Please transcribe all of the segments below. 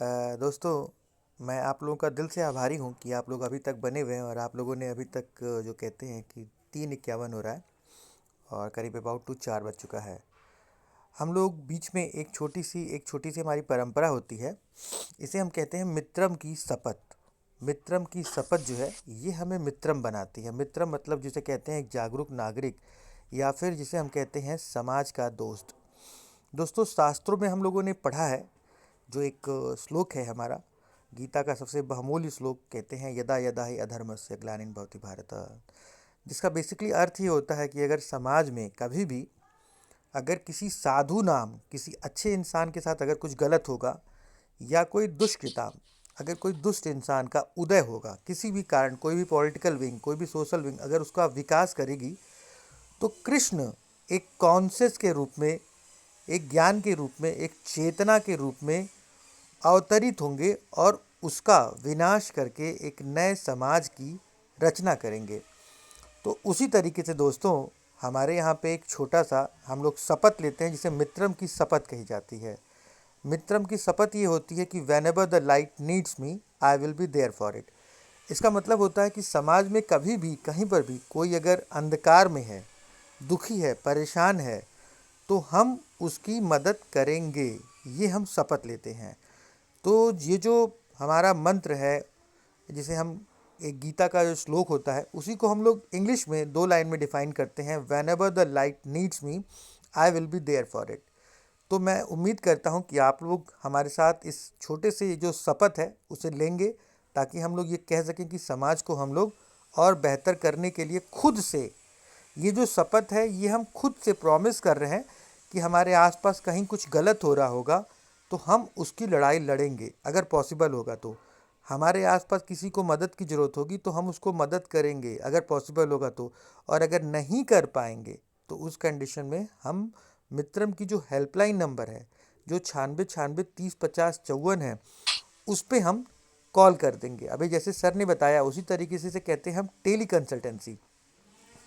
दोस्तों, मैं आप लोगों का दिल से आभारी हूँ कि आप लोग अभी तक बने हुए हैं और आप लोगों ने अभी तक जो कहते हैं कि 3:51 हो रहा है और करीब अबाउट टू 4 बज चुका है। हम लोग बीच में एक छोटी सी हमारी परंपरा होती है। इसे हम कहते हैं मित्रम की शपथ। मित्रम की शपथ जो है ये हमें मित्रम बनाती है। मित्रम मतलब जिसे कहते हैं एक जागरूक नागरिक या फिर जिसे हम कहते हैं समाज का दोस्त। दोस्तों, शास्त्रों में हम लोगों ने पढ़ा है, जो एक श्लोक है हमारा गीता का सबसे बहुमूल्य श्लोक, कहते हैं यदा यदा ही अधर्मस्य ग्लानिर्भवति भवति भारत। जिसका बेसिकली अर्थ ये होता है कि अगर समाज में कभी भी अगर किसी साधु नाम किसी अच्छे इंसान के साथ अगर कुछ गलत होगा या कोई दुष्कृता, अगर कोई दुष्ट इंसान का उदय होगा किसी भी कारण, कोई भी पॉलिटिकल विंग, कोई भी सोशल विंग अगर उसका विकास करेगी, तो कृष्ण एक कॉन्शियस के रूप में, एक ज्ञान के रूप में, एक चेतना के रूप में अवतरित होंगे और उसका विनाश करके एक नए समाज की रचना करेंगे। तो उसी तरीके से दोस्तों, हमारे यहाँ पे एक छोटा सा हम लोग शपथ लेते हैं जिसे मित्रम की शपथ कही जाती है। मित्रम की शपथ ये होती है कि whenever the light needs me I will be there for it. इसका मतलब होता है कि समाज में कभी भी कहीं पर भी कोई अगर अंधकार में है, दुखी है, परेशान है, तो हम उसकी मदद करेंगे। ये हम शपथ लेते हैं। तो ये जो हमारा मंत्र है, जिसे हम एक गीता का जो श्लोक होता है उसी को हम लोग इंग्लिश में 2 लाइन में डिफाइन करते हैं, whenever the light needs me I will be there for it. तो मैं उम्मीद करता हूँ कि आप लोग हमारे साथ इस छोटे से जो शपथ है उसे लेंगे, ताकि हम लोग ये कह सकें कि समाज को हम लोग और बेहतर करने के लिए खुद से, ये जो शपथ है ये हम खुद से प्रॉमिस कर रहे हैं कि हमारे आसपास कहीं कुछ गलत हो रहा होगा तो हम उसकी लड़ाई लड़ेंगे। अगर पॉसिबल होगा तो हमारे आसपास किसी को मदद की ज़रूरत होगी तो हम उसको मदद करेंगे, अगर पॉसिबल होगा तो। और अगर नहीं कर पाएंगे तो उस कंडीशन में हम मित्रम की जो हेल्पलाइन नंबर है, जो 96 96 30 50 54 है, उस पे हम कॉल कर देंगे। अभी जैसे सर ने बताया उसी तरीके से कहते हैं हम टेली कंसल्टेंसी।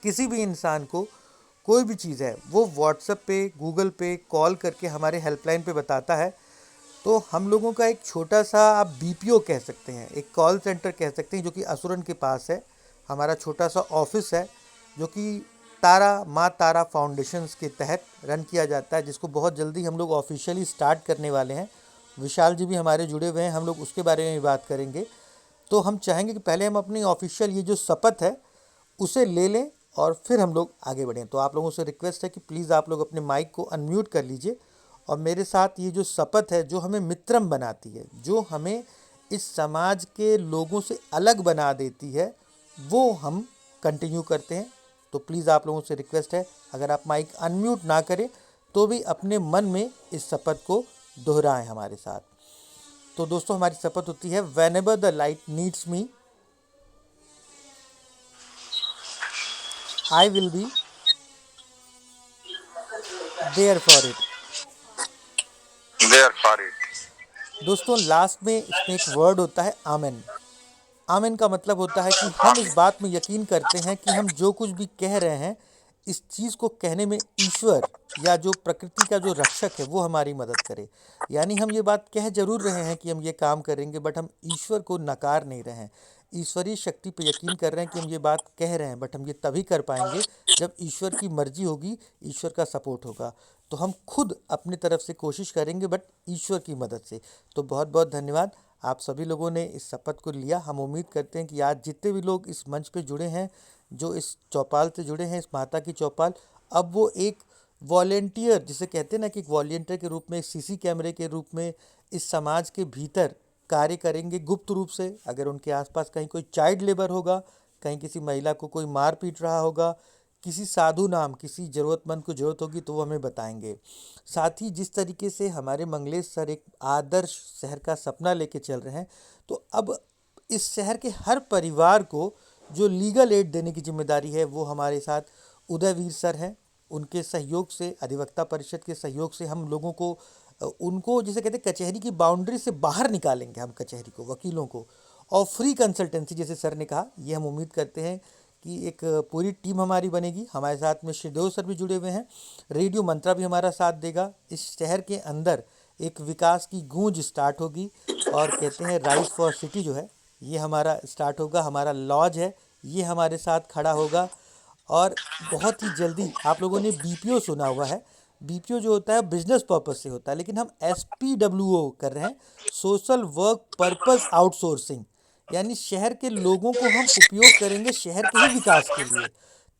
किसी भी इंसान को कोई भी चीज़ है वो व्हाट्सएप पे, गूगल पे कॉल करके हमारे हेल्पलाइन पे बताता है। तो हम लोगों का एक छोटा सा, आप बीपीओ कह सकते हैं, एक कॉल सेंटर कह सकते हैं, जो कि असुरन के पास है। हमारा छोटा सा ऑफिस है जो कि तारा माँ तारा फाउंडेशंस के तहत रन किया जाता है, जिसको बहुत जल्दी हम लोग ऑफिशियली स्टार्ट करने वाले हैं। विशाल जी भी हमारे जुड़े हुए हैं, हम लोग उसके बारे में भी बात करेंगे। तो हम चाहेंगे कि पहले हम अपनी ऑफिशियल ये जो शपथ है उसे ले लें और फिर हम लोग आगे बढ़ें। तो आप लोगों से रिक्वेस्ट है कि प्लीज़ आप लोग अपने माइक को अनम्यूट कर लीजिए और मेरे साथ ये जो शपथ है जो हमें मित्रम बनाती है, जो हमें इस समाज के लोगों से अलग बना देती है, वो हम कंटिन्यू करते हैं। तो प्लीज़ आप लोगों से रिक्वेस्ट है, अगर आप माइक अनम्यूट ना करें तो भी अपने मन में इस शपथ को दोहराएं हमारे साथ। तो दोस्तों, हमारी शपथ होती है, whenever the light needs me I will be there for it. there for it. दोस्तों, लास्ट में इसमें एक वर्ड होता है आमेन। आमेन का मतलब होता है कि हम इस बात में यकीन करते हैं कि हम जो कुछ भी कह रहे हैं, इस चीज़ को कहने में ईश्वर या जो प्रकृति का जो रक्षक है वो हमारी मदद करे। यानी हम ये बात कह जरूर रहे हैं कि हम ये काम करेंगे, बट हम ईश्वर को नकार नहीं रहे हैं। ईश्वरीय शक्ति पे यकीन कर रहे हैं कि हम ये बात कह रहे हैं, बट हम ये तभी कर पाएंगे जब ईश्वर की मर्जी होगी, ईश्वर का सपोर्ट होगा। तो हम खुद अपनी तरफ से कोशिश करेंगे, बट ईश्वर की मदद से। तो बहुत बहुत धन्यवाद, आप सभी लोगों ने इस शपथ को लिया। हम उम्मीद करते हैं कि आज जितने भी लोग इस मंच पे जुड़े हैं, जो इस चौपाल से जुड़े हैं, इस माता की चौपाल, अब वो एक वॉलेंटियर, जिसे कहते हैं ना कि एक वॉलेंटियर के रूप में, एक सीसी कैमरे के रूप में इस समाज के भीतर कार्य करेंगे गुप्त रूप से। अगर उनके आसपास कहीं कोई चाइल्ड लेबर होगा, कहीं किसी महिला को कोई मार पीट रहा होगा, किसी साधु नाम किसी ज़रूरतमंद को ज़रूरत होगी, तो वो हमें बताएंगे। साथ ही जिस तरीके से हमारे मंगलेश सर एक आदर्श शहर का सपना लेके चल रहे हैं, तो अब इस शहर के हर परिवार को जो लीगल एड देने की जिम्मेदारी है वो हमारे साथ उदयवीर सर हैं। उनके सहयोग से, अधिवक्ता परिषद के सहयोग से हम लोगों को उनको, जिसे कहते हैं, कचहरी की बाउंड्री से बाहर निकालेंगे हम कचहरी को, वकीलों को। और फ्री कंसल्टेंसी, जैसे सर ने कहा, ये हम उम्मीद करते हैं कि एक पूरी टीम हमारी बनेगी। हमारे साथ में श्रीदेव सर भी जुड़े हुए हैं, रेडियो मंत्रा भी हमारा साथ देगा। इस शहर के अंदर एक विकास की गूंज स्टार्ट होगी और कहते हैं राइज फॉर सिटी जो है ये हमारा स्टार्ट होगा। हमारा लॉज है ये हमारे साथ खड़ा होगा। और बहुत ही जल्दी आप लोगों ने बीपीओ सुना हुआ है। बीपीओ जो होता है बिजनेस पर्पस से होता है, लेकिन हम एसपीडब्ल्यूओ कर रहे हैं, सोशल वर्क पर्पस आउटसोर्सिंग। यानी शहर के लोगों को हम उपयोग करेंगे शहर के ही विकास के लिए,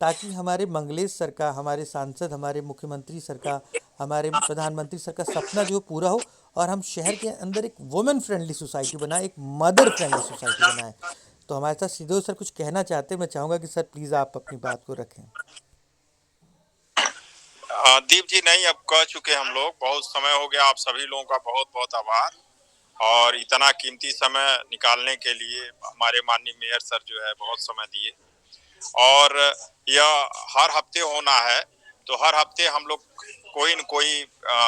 ताकि हमारे मंगलेश सर का, हमारे सांसद, हमारे मुख्यमंत्री सर का, हमारे प्रधानमंत्री सर का सपना जो पूरा हो, और हम शहर के अंदर एक वुमेन फ्रेंडली सोसाइटी बनाएं, एक मदर फ्रेंडली सोसाइटी बनाएं। तो हमारे साथ सीधे सर कुछ कहना चाहते हैं, मैं चाहूँगा कि सर प्लीज़ आप अपनी बात को रखें। दीप जी, नहीं, अब कह चुके हम लोग, बहुत समय हो गया। आप सभी लोगों का बहुत बहुत आभार, और इतना कीमती समय निकालने के लिए हमारे माननीय मेयर सर जो है बहुत समय दिए। और यह हर हफ्ते होना है, तो हर हफ्ते हम लोग कोई न कोई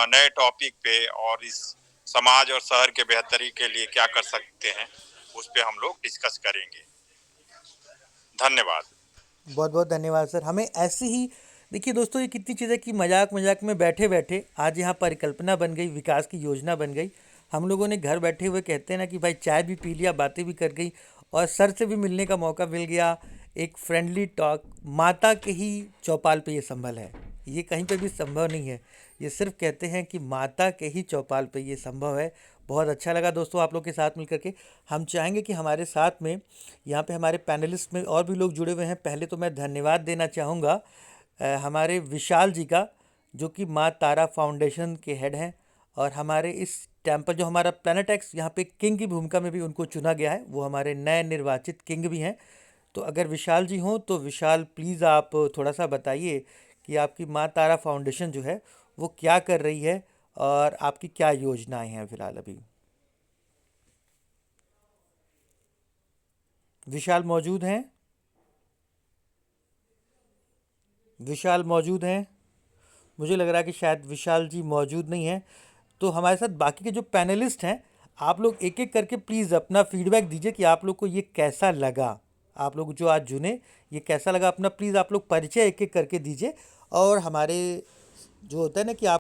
नए टॉपिक पे और इस समाज और शहर के बेहतरी के लिए क्या कर सकते हैं उस पे हम लोग डिस्कस करेंगे। धन्यवाद। बहुत बहुत धन्यवाद सर। हमें ऐसे ही, देखिए दोस्तों, ये कितनी चीज़ें कि मजाक मजाक में बैठे बैठे आज यहाँ परिकल्पना बन गई, विकास की योजना बन गई। हम लोगों ने घर बैठे हुए कहते हैं ना कि भाई चाय भी पी लिया, बातें भी कर गई, और सर से भी मिलने का मौका मिल गया। एक फ्रेंडली टॉक, माता के ही चौपाल पे ये संभल है, ये कहीं पे भी संभव नहीं है। ये सिर्फ कहते हैं कि माता के ही चौपाल पे ये संभव है। बहुत अच्छा लगा दोस्तों आप लोग के साथ मिलकर के। हम चाहेंगे कि हमारे साथ में यहाँ पे हमारे पैनलिस्ट में और भी लोग जुड़े हुए हैं। पहले तो मैं धन्यवाद देना चाहूँगा हमारे विशाल जी का, जो कि माँ तारा फाउंडेशन के हेड हैं, और हमारे इस टेम्पल जो हमारा प्लैनेट एक्स यहाँ पे किंग की भूमिका में भी उनको चुना गया है, वो हमारे नए निर्वाचित किंग भी हैं। तो अगर विशाल जी हों तो विशाल प्लीज़ आप थोड़ा सा बताइए कि आपकी माँ तारा फाउंडेशन जो है वो क्या कर रही है और आपकी क्या योजनाएं हैं फिलहाल अभी। विशाल मौजूद हैं? विशाल मौजूद हैं? मुझे लग रहा है कि शायद विशाल जी मौजूद नहीं हैं। तो हमारे साथ बाकी के जो पैनलिस्ट हैं, आप लोग एक एक करके प्लीज़ अपना फीडबैक दीजिए कि आप लोग को ये कैसा लगा। आप लोग जो आज जुने, ये कैसा लगा, अपना प्लीज़ आप लोग परिचय एक एक करके दीजिए। और हमारे जो होता है ना कि आप